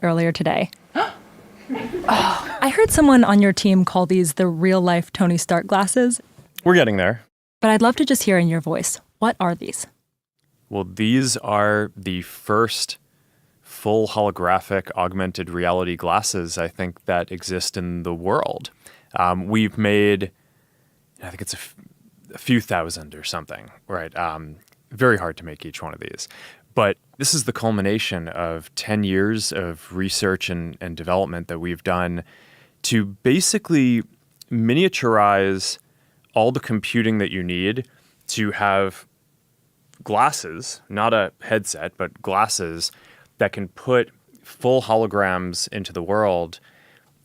earlier today. I heard someone on your team call these the real-life Tony Stark glasses. We're getting there. But I'd love to just hear in your voice, what are these? Well, these are the first full holographic augmented reality glasses, I think, that exist in the world. We've made, I think it's a few thousand or something, right? Very hard to make each one of these. But this is the culmination of 10 years of research and development that we've done to basically miniaturize all the computing that you need to have glasses, not a headset, but glasses that can put full holograms into the world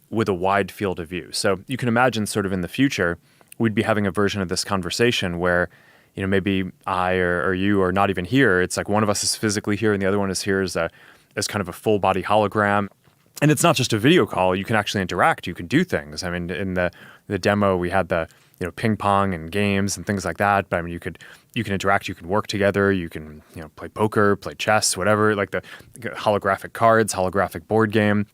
with a wide field of view. So you can imagine sort of in the future, we'd be having a version of this conversation where, you know, maybe I or you are not even here. It's like one of us is physically here and the other one is here as kind of a full body hologram. And it's not just a video call. You can actually interact. You can do things. I mean, in the demo, we had the, you know, ping pong and games and things like that. But I mean, you can interact. You can work together. You can, you know, play poker, play chess, whatever. Like the holographic cards, holographic board game.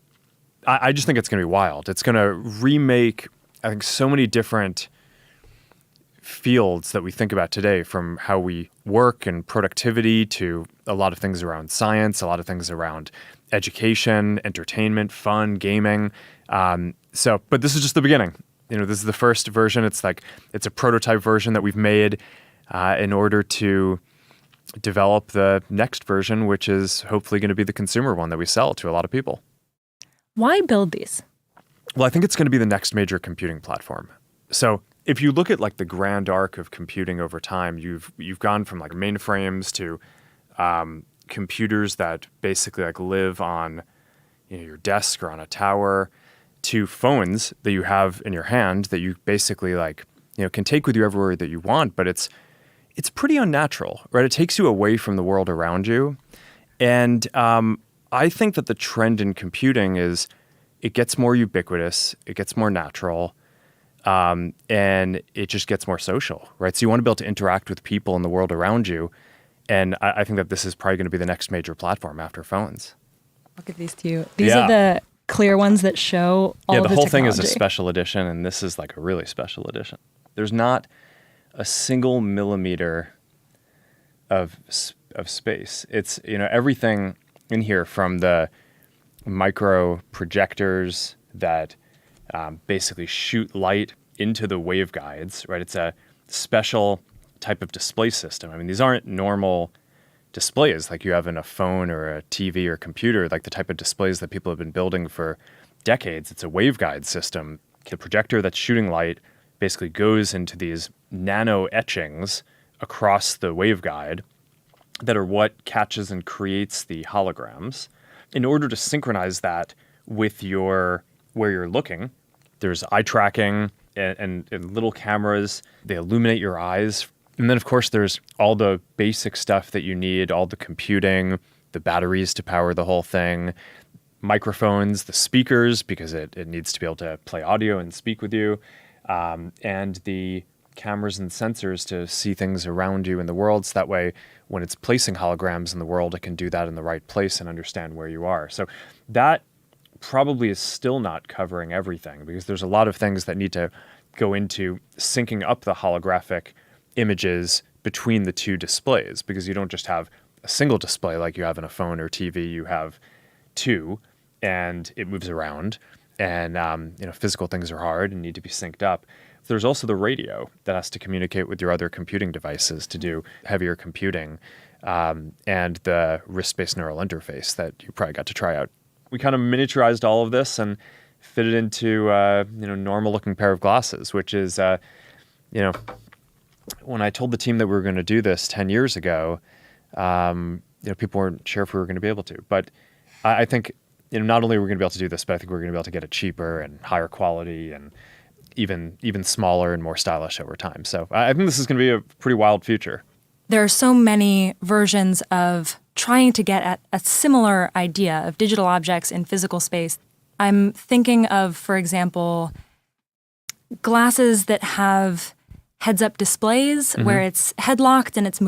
I just think it's going to be wild. It's going to remake, I think, so many different fields that we think about today, from how we work and productivity to a lot of things around science, a lot of things around education, entertainment, fun, gaming. But this is just the beginning. You know, this is the first version. It's a prototype version that we've made in order to develop the next version, which is hopefully going to be the consumer one that we sell to a lot of people. Why build these? Well, I think it's going to be the next major computing platform. So if you look at like the grand arc of computing over time, you've gone from like mainframes to computers that basically like live on, you know, your desk or on a tower, to phones that you have in your hand that you basically like, you know, can take with you everywhere that you want, but it's pretty unnatural, right? It takes you away from the world around you. And I think that the trend in computing is it gets more ubiquitous, it gets more natural, and it just gets more social, right? So you want to be able to interact with people in the world around you. And I think that this is probably going to be the next major platform after phones. Look at these two. These are the clear ones that show all of the the whole technology. thing is a special edition, and this is like a really special edition. There's not a single millimeter of space. It's, you know, everything in here, from the micro projectors that basically shoot light into the waveguides, right? It's a special type of display system. I mean, these aren't normal displays like you have in a phone or a TV or computer, like the type of displays that people have been building for decades. It's a waveguide system. The projector that's shooting light basically goes into these nano etchings across the waveguide that are what catches and creates the holograms. In order to synchronize that with where you're looking, there's eye tracking and little cameras. They illuminate your eyes. And then, of course, there's all the basic stuff that you need, all the computing, the batteries to power the whole thing, microphones, the speakers, because it needs to be able to play audio and speak with you, and the cameras and sensors to see things around you in the world. So that way, when it's placing holograms in the world, it can do that in the right place and understand where you are. So that probably is still not covering everything, because there's a lot of things that need to go into syncing up the holographic images between the two displays, because you don't just have a single display like you have in a phone or TV. You have two, and it moves around, and physical things are hard and need to be synced up. There's also the radio that has to communicate with your other computing devices to do heavier computing, and the wrist-based neural interface that you probably got to try out. We kind of miniaturized all of this and fit it into normal-looking pair of glasses, which is, when I told the team that we were going to do this 10 years ago, people weren't sure if we were going to be able to. But I think, not only are we going to be able to do this, but I think we're going to be able to get it cheaper and higher quality and even smaller and more stylish over time. So I think this is going to be a pretty wild future. There are so many versions of trying to get at a similar idea of digital objects in physical space. I'm thinking of, for example, glasses that have heads-up displays where it's head-locked and it's